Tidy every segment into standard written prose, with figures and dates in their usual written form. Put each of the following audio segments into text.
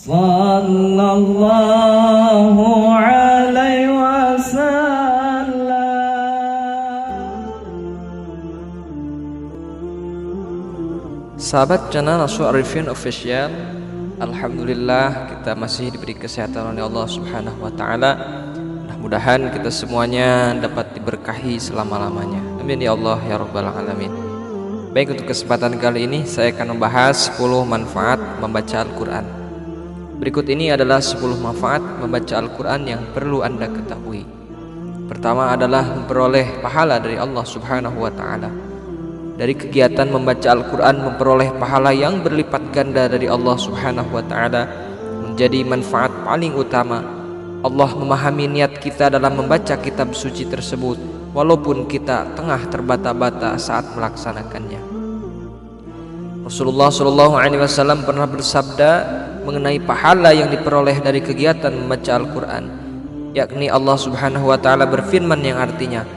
sallallahu alaihi wasallam. Sahabat channel Nasuh Arifin Official, alhamdulillah kita masih diberi kesehatan oleh Allah Subhanahu wa taala. Mudah-mudahan kita semuanya dapat diberkahi selama-lamanya. Amin ya Allah ya rabbal alamin. Baik, untuk kesempatan kali ini saya akan membahas 10 manfaat membaca Al-Qur'an. Berikut ini adalah 10 manfaat membaca Al-Qur'an yang perlu Anda ketahui. Pertama adalah memperoleh pahala dari Allah Subhanahu wa taala. Dari kegiatan membaca Al-Qur'an memperoleh pahala yang berlipat ganda dari Allah Subhanahu wa taala menjadi manfaat paling utama. Allah memahami niat kita dalam membaca kitab suci tersebut, walaupun kita tengah terbata-bata saat melaksanakannya. Rasulullah SAW pernah bersabda mengenai pahala yang diperoleh dari kegiatan membaca Al-Quran, yakni Allah Subhanahu wa taala berfirman yang artinya,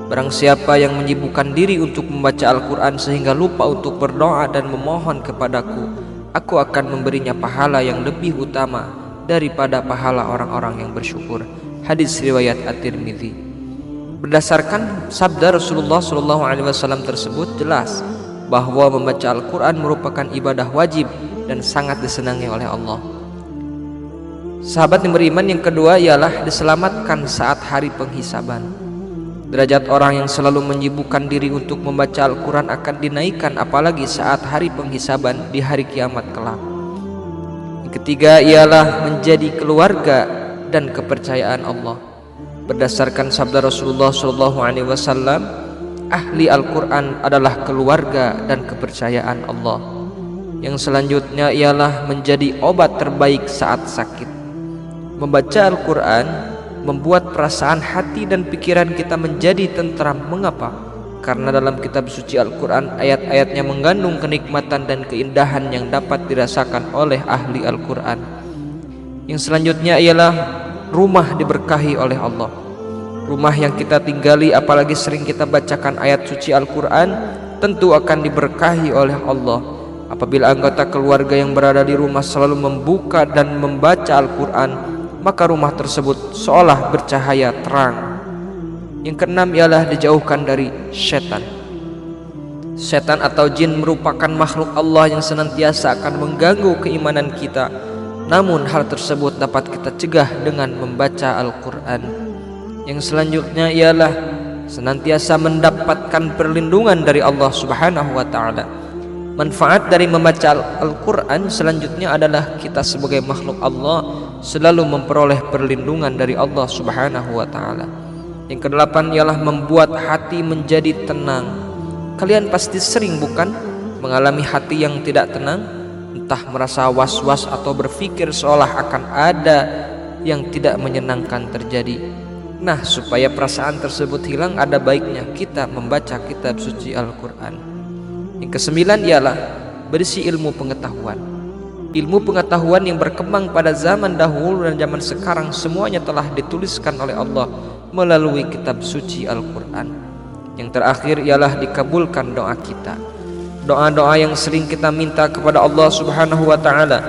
barang siapa yang menyibukkan diri untuk membaca Al-Quran sehingga lupa untuk berdoa dan memohon kepadaku, aku akan memberinya pahala yang lebih utama daripada pahala orang-orang yang bersyukur. Hadis riwayat At-Tirmidzi. Berdasarkan sabda Rasulullah SAW tersebut, jelas bahwa membaca Al-Quran merupakan ibadah wajib dan sangat disenangi oleh Allah. Sahabat yang beriman, yang kedua ialah diselamatkan saat hari penghisaban. Derajat orang yang selalu menyibukkan diri untuk membaca Al-Quran akan dinaikkan, apalagi saat hari penghisaban di hari kiamat kelak. Yang ketiga ialah menjadi keluarga dan kepercayaan Allah. Berdasarkan sabda Rasulullah SAW, ahli Al-Quran adalah keluarga dan kepercayaan Allah. Yang selanjutnya ialah menjadi obat terbaik saat sakit. Membaca Al-Quran membuat perasaan hati dan pikiran kita menjadi tentram. Mengapa? Karena dalam kitab suci Al-Quran ayat-ayatnya mengandung kenikmatan dan keindahan yang dapat dirasakan oleh ahli Al-Quran. Yang selanjutnya ialah rumah diberkahi oleh Allah. Rumah yang kita tinggali, apalagi sering kita bacakan ayat suci Al-Quran, tentu akan diberkahi oleh Allah. Apabila anggota keluarga yang berada di rumah selalu membuka dan membaca Al-Quran, maka rumah tersebut seolah bercahaya terang. Yang keenam ialah dijauhkan dari setan. Setan atau jin merupakan makhluk Allah yang senantiasa akan mengganggu keimanan kita. Namun hal tersebut dapat kita cegah dengan membaca Al-Quran. Yang selanjutnya ialah senantiasa mendapatkan perlindungan dari Allah Subhanahu wa taala. Manfaat dari membaca Al-Quran selanjutnya adalah kita sebagai makhluk Allah selalu memperoleh perlindungan dari Allah Subhanahu wa taala. Yang kedelapan ialah membuat hati menjadi tenang. Kalian pasti sering bukan mengalami hati yang tidak tenang, entah merasa was-was atau berpikir seolah akan ada yang tidak menyenangkan terjadi. Nah, supaya perasaan tersebut hilang, ada baiknya kita membaca kitab suci Al-Quran. Yang kesembilan ialah berisi ilmu pengetahuan. Ilmu pengetahuan yang berkembang pada zaman dahulu dan zaman sekarang semuanya telah dituliskan oleh Allah melalui kitab suci Al-Quran. Yang terakhir ialah dikabulkan doa kita. Doa-doa yang sering kita minta kepada Allah Subhanahu wa taala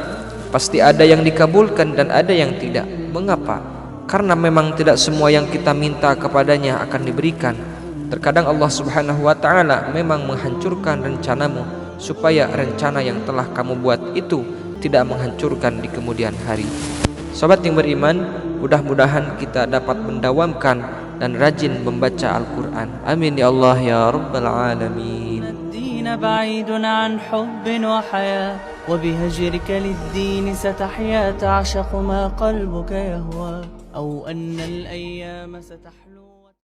pasti ada yang dikabulkan dan ada yang tidak. Mengapa? Karena memang tidak semua yang kita minta kepadanya akan diberikan. Terkadang Allah Subhanahu wa taala memang menghancurkan rencanamu supaya rencana yang telah kamu buat itu tidak menghancurkan di kemudian hari. Sahabat yang beriman, mudah-mudahan kita dapat mendawamkan dan rajin membaca Al-Quran. Amin ya Allah ya rabbal alamin. الدين بعيد عن حب وحياة وبهجرك للدين ستحيا تعشق ما قلبك يهوى أو أن الأيام ستحلو